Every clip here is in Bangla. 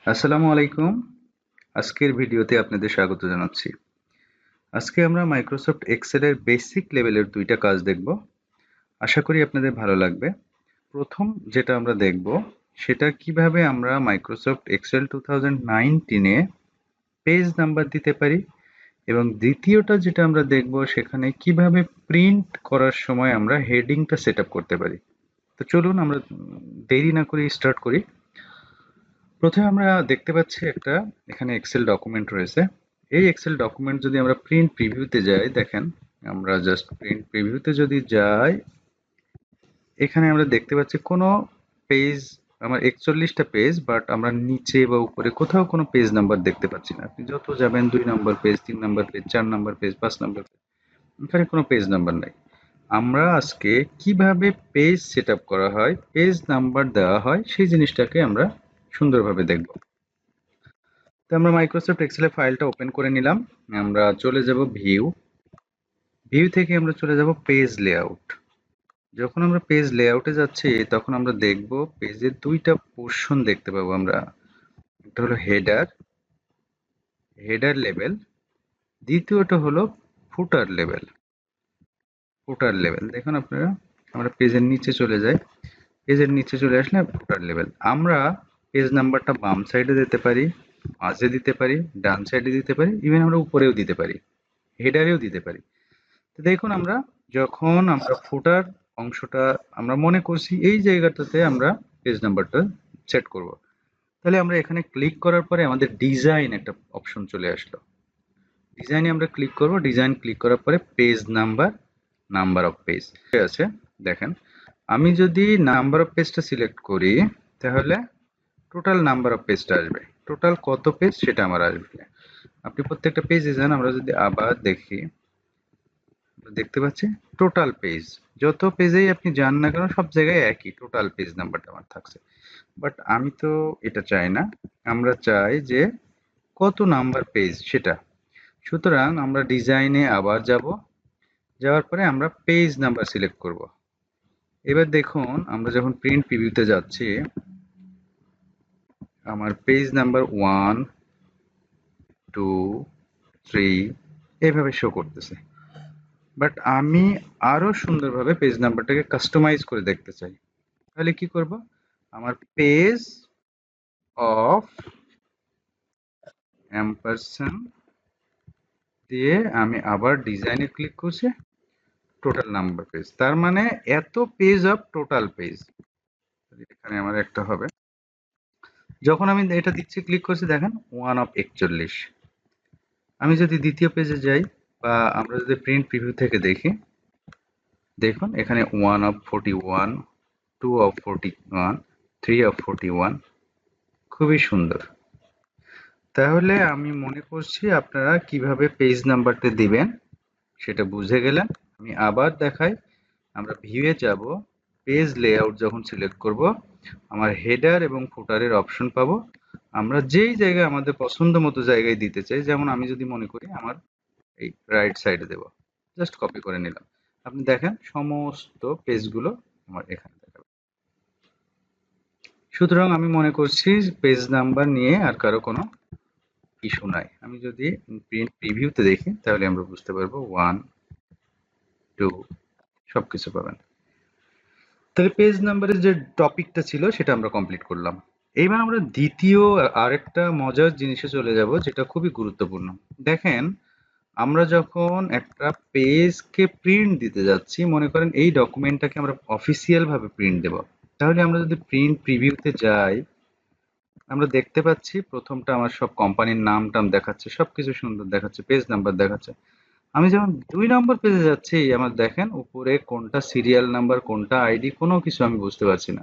আসসালামু আলাইকুম। আজকের ভিডিওতে আপনাদের স্বাগত জানাচ্ছি। আজকে আমরা মাইক্রোসফট এক্সেলের বেসিক লেভেলের ২টা কাজ দেখব। আশা করি আপনাদের ভালো লাগবে। প্রথম যেটা আমরা দেখব সেটা কিভাবে আমরা মাইক্রোসফট এক্সেল 2019 এ পেজ নাম্বার দিতে পারি এবং দ্বিতীয়টা যেটা আমরা দেখব সেখানে কিভাবে প্রিন্ট করার সময় আমরা হেডিংটা সেটআপ করতে পারি। তো চলুন আমরা দেরি না করে স্টার্ট করি। প্রথমে আমরা দেখতে পাচ্ছি একটা এখানে এক্সেল ডকুমেন্ট রয়েছে। এই এক্সেল ডকুমেন্ট যদি আমরা প্রিন্ট প্রিভিউতে যাই, দেখেন আমরা জাস্ট প্রিন্ট প্রিভিউতে যদি যাই, এখানে আমরা দেখতে পাচ্ছি কোনো পেজ, আমার 41টা পেজ, বাট আমরা নিচে বা উপরে কোথাও কোনো পেজ নাম্বার দেখতে পাচ্ছি না। আপনি যত যাবেন 2 নম্বর পেজ, 3 নম্বর পেজ, 4 নম্বর পেজ, 5 নম্বর পেজ, এখানে কোনো পেজ নাম্বার নাই। আমরা আজকে কিভাবে পেজ সেটআপ করা হয়, পেজ নাম্বার দেওয়া হয়, সেই জিনিসটাকে আমরা সুন্দরভাবে দেখব। তো আমরা মাইক্রোসফট এক্সেল ফাইলটা ওপেন করে নিলাম। আমরা চলে যাব ভিউ। ভিউ থেকে আমরা চলে যাব পেজ লেআউট। যখন আমরা পেজ লেআউটে যাচ্ছি তখন আমরা দেখব পেজের 2টা পোর্শন দেখতে পাবো আমরা। একটা হলো হেডার লেভেল, দ্বিতীয়টা হলো ফুটার লেভেল। দেখুন আপনারা, আমরা পেজের নিচে চলে যাই। পেজের নিচে চলে আসলে ফুটার লেভেল। আমরা পেজ নাম্বারটা বাম সাইডে দিতে পারি, মাঝে দিতে পারি, ডান সাইডে দিতে পারি, ইভেন আমরা উপরেও দিতে পারি, হেডারেও দিতে পারি। তো দেখুন, আমরা যখন আমরা ফুটার অংশটা আমরা মনে করছি এই জায়গাটাতে আমরা পেজ নাম্বারটা সেট করব, তাহলে আমরা এখানে ক্লিক করার পরে আমাদের ডিজাইন একটা অপশন চলে আসলো। ডিজাইনে আমরা ক্লিক করব। ডিজাইন ক্লিক করার পরে page number, number of page আছে। দেখেন, আমি যদি নাম্বার অফ পেজটা সিলেক্ট করি তাহলে টোটাল নাম্বার অফ পেজটা আসবে, টোটাল কত পেজ সেটা আমার আসবে। আপনি প্রত্যেকটা পেজে যান, আমরা যদি আবার দেখি দেখতে পাচ্ছি টোটাল পেজ। যত পেজেই আপনি যান না কেন সব জায়গায় একই টোটাল পেজ নাম্বারটা আমার থাকছে। বাট আমি তো এটা চাই না, আমরা চাই যে কত নাম্বার পেজ সেটা। সুতরাং আমরা ডিজাইনে আবার যাব, যাওয়ার পরে আমরা পেজ নাম্বার সিলেক্ট করব। এবার দেখুন, আমরা যখন প্রিন্ট প্রিভিউতে যাচ্ছি আমার পেজ নাম্বার 1, 2, 3 এইভাবে শো করতেছে। বাট আমি আরো সুন্দরভাবে পেজ নাম্বারটাকে কাস্টমাইজ করে দেখতে চাই। তাহলে কি করব, আমার পেজ অফ এম্পারসন দিয়ে আমি আবার ডিজাইনে ক্লিক করছি, টোটাল নাম্বার পেজ, তার মানে এত পেজ অফ টোটাল পেজ। এখানে আমার একটা হবে, যখন আমি এটা দিচ্ছি ক্লিক করছি দেখেন 1 অফ 41। আমি যদি দ্বিতীয় পেজে যাই বা আমরা যদি প্রিন্ট প্রিভিউ থেকে দেখি, দেখুন এখানে 1 অফ 41, 2 অফ 41, 3 অফ 41। খুবই সুন্দর। তাহলে আমি মনে করছি আপনারা কিভাবে পেজ নাম্বারটা দিবেন সেটা বুঝে গেলেন। আমি আবার দেখাই, আমরা ভিউয়ে যাব, পেজ লেআউট যখন সিলেক্ট করব আমার হেডার এবং ফুটারের অপশন পাবো। আমরা যেই জায়গায় আমাদের পছন্দ মতো জায়গায় দিতে চাই, যেমন আমি যদি মনে করি আমার এই রাইট সাইডে দেব, জাস্ট কপি করে নিলাম। আপনি দেখেন সমস্ত পেজগুলো আমার এখানে দেখাবে। সুতরাং আমি মনে করছি পেজ নাম্বার নিয়ে আর কারো কোনো ইস্যু নাই। আমি যদি প্রিন্ট প্রিভিউতে দেখি তাহলে আমরা বুঝতে পারবো 1, 2 সবকিছু পাবেন। তাহলে পেজ নাম্বারের যে টপিকটা ছিল সেটা আমরা কমপ্লিট করলাম। এইবার আমরা দ্বিতীয় আরেকটা মজার জিনিসে চলে যাব যেটা খুবই গুরুত্বপূর্ণ। দেখেন, আমরা যখন একটা পেজকে প্রিন্ট দিতে যাচ্ছি, মনে করেন এই ডকুমেন্টটাকে আমরা অফিসিয়াল ভাবে প্রিন্ট দেব, তাহলে আমরা যদি প্রিন্ট প্রিভিউতে যাই আমরা দেখতে পাচ্ছি প্রথমটা আমার সব কোম্পানির নাম টাম দেখাচ্ছে, সবকিছু সুন্দর দেখাচ্ছে, পেজ নাম্বার দেখাচ্ছে। আমি যখন 2 নম্বর পেজে যাচ্ছি আমার দেখেন উপরে কোনটা সিরিয়াল নাম্বার কোনটা আইডি কোনো কিছু আমি বুঝতে পারছি না।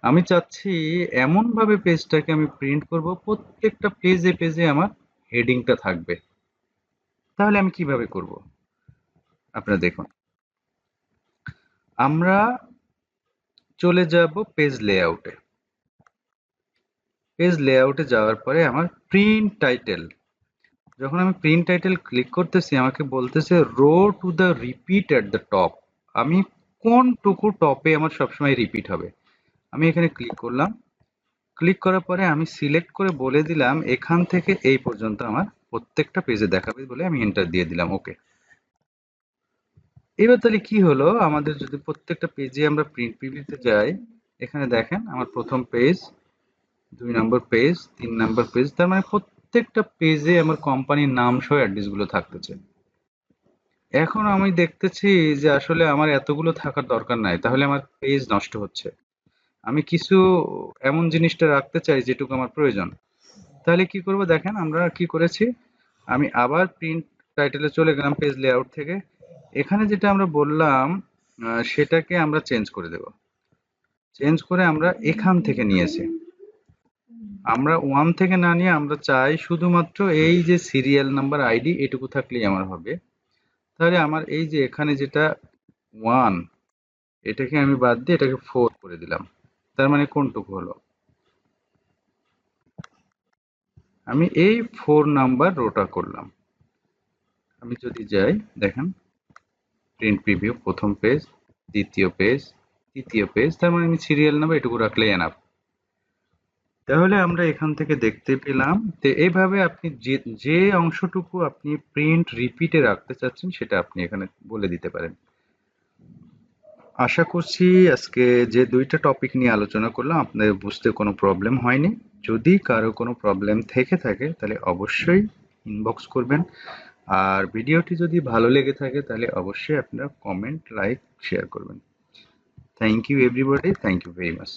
আমি চাচ্ছি এমন ভাবে পেজটাকে আমি প্রিন্ট করব প্রত্যেকটা পেজে পেজে আমার হেডিংটা থাকবে। তাহলে আমি কিভাবে করব আপনারা দেখুন। আমরা চলে যাব পেজ লেআউটে। পেজ লেআউটে যাওয়ার পরে আমার প্রিন্ট টাইটেল, যখন আমি প্রিন্ট টাইটেল ক্লিক করতেছি আমাকে বলতেছে row to the repeat at the top. আমি কোনটুকু টপে আমার সবসময় রিপিট হবে, আমি এখানে ক্লিক করলাম। ক্লিক করার পরে আমি সিলেক্ট করে বলে দিলাম এখান থেকে এই পর্যন্ত আমার প্রত্যেকটা পেজে দেখাবে বলে আমি এন্টার দিয়ে দিলাম। ওকে। এবার তাহলে কি হলো, আমাদের যদি প্রত্যেকটা পেজে আমরা প্রিন্ট প্রিভিউতে যাই, এখানে দেখেন আমার প্রথম পেজ, 2 নম্বর পেজ, 3 নম্বর পেজ, তার মানে প্রত্যেকটা পেজে আমার কোম্পানির নাম সহ অ্যাড্রেস গুলো থাকতেছে। এখন আমি দেখতেছি যে আসলে আমার এতগুলো থাকার দরকার নাই, তাহলে আমার পেজ নষ্ট হচ্ছে। আমি কিছু এমন জিনিসটা রাখতে চাই যেটুকু আমার প্রয়োজন। তাহলে কি করব দেখেন আমরা কি করেছি, আমি আবার প্রিন্ট টাইটেলে চলে গেলাম পেজ লেআউট থেকে। এখানে যেটা আমরা বললাম সেটাকে আমরা চেঞ্জ করে দেব। চেঞ্জ করে আমরা এখান থেকে নিয়েছি। আমরা 1 থেকে না নিয়ে আমরা চাই শুধুমাত্র এই যে সিরিয়াল নাম্বার আইডি এটুকু থাকলেই আমার হবে। তাহলে আমার এই যে এখানে যেটা 1, এটাকে আমি বাদ দিয়ে এটাকে 4 করে দিলাম। তার মানে কোনটুকু হলো, আমি এই 4 নাম্বার রোটা করলাম। আমি যদি যাই দেখেন প্রিন্ট প্রিভিউ, প্রথম পেজ, দ্বিতীয় পেজ, তৃতীয় পেজ, তার মানে আমি সিরিয়াল নাম্বার এটুকু রাখলেই এনাফ। তাহলে আমরা এখান থেকে দেখতে পেলাম যে এইভাবে আপনি যে যে অংশটুকু আপনি প্রিন্ট রিপিটে রাখতে চাচ্ছেন সেটা আপনি এখানে বলে দিতে পারেন। আশা করছি আজকে যে দুইটা টপিক নিয়ে আলোচনা করলাম আপনাদের বুঝতে কোনো প্রবলেম হয়নি। যদি কারো কোনো প্রবলেম থেকে থাকে তাহলে অবশ্যই ইনবক্স করবেন। আর ভিডিওটি যদি ভালো লেগে থাকে তাহলে অবশ্যই আপনারা কমেন্ট, লাইক, শেয়ার করবেন। Thank you everybody, thank you very much.